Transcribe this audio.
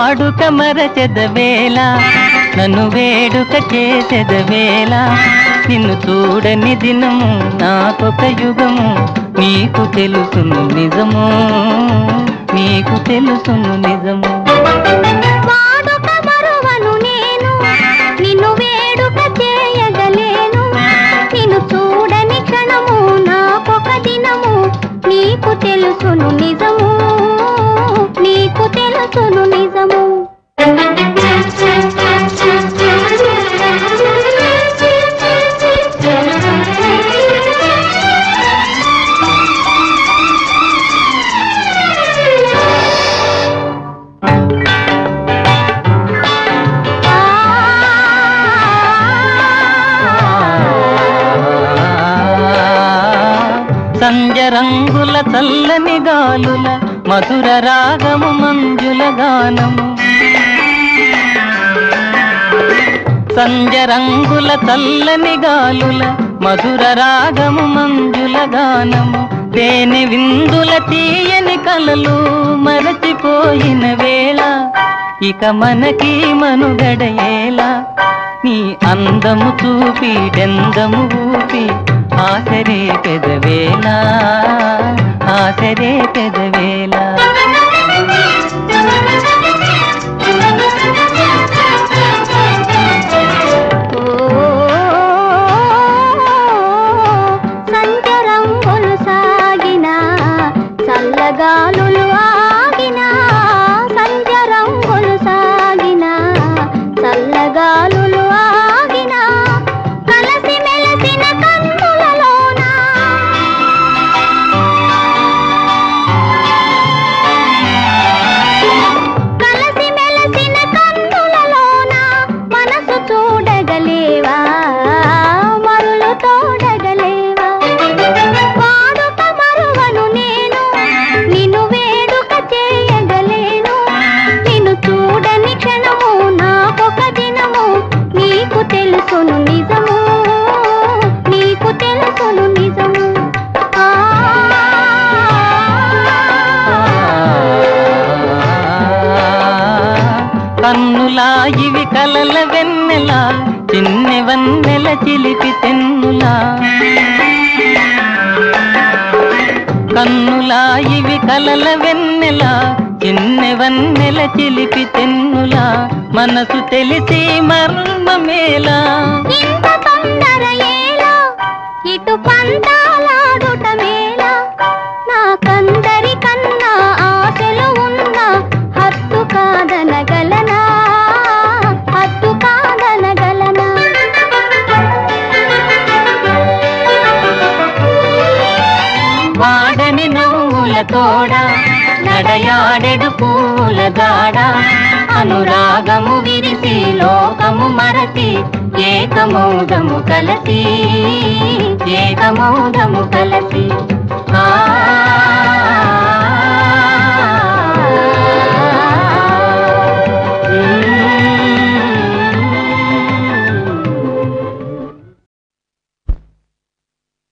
వాడుక మరచెదవేళ నన్ను వేడుక చేసెదవేళ నిన్ను చూడని దినము నాకొక యుగము నీకు తెలుసును నిజము నీకు తెలుసును నిజము వాడుక మరువను నేను నిన్ను వేడుక చేయగలేను నిన్ను చూడని క్షణము నాకొక దినము నీకు తెలుసును నిజము నీకు తెలుసును నిజము సంజ రంగుల చల్లని గాలుల మధుర రాగము మంజుల గానము సంజ రంగుల చల్లని గాలుల మధుర రాగము మంజుల గానము తేనె విందుల తీయని కలలు మరచిపోయిన వేళ ఇక మనకి మనుగడయేలా నీ అందము చూపి డెందము ఊపి ఆసరే పెదవేళ ఆసరే పెదవేళ సంచరంగులు సాగిన చల్లగాలులు ఆగిన సంచరంగులు సాగిన చల్లగాలులు ఆగిన కలసి మెలసిన కన్నులలోన కలసి మెలసిన కన్నులలోన మనసు చూడగలేవా మరులు తోడగలేవా వాడుక మరువను నేను నిన్ను వేడుక చేయగలేను నిన్ను చూడని క్షణము నాకొక దినము నీకు తెలుసును నిజము నీకు తెలుసును నిజము కన్నులా ఇవి కలల వెన్నెల చిన్ని వన్నెల చిలిపి తెన్నులా కన్నులా ఇవి కలల వెన్నెల చిన్ని వన్నెల చిలిపి తెన్నులా మనసు తెలిసి మర్మమేలా ఇంత తొందర ఏలా ఇటు పంతాలాడుట మేలా నాకందరి కన్నా ఆశలు ఉన్న హద్దు కాదనగలనా హద్దు కాదనగలనా వాడని నవ్వుల తోడ నడయాడెడు పూల దాడ అనురాగము విరిసి లోకము మరచి ఏకమౌదము కలసి ఏకమౌదము కలసి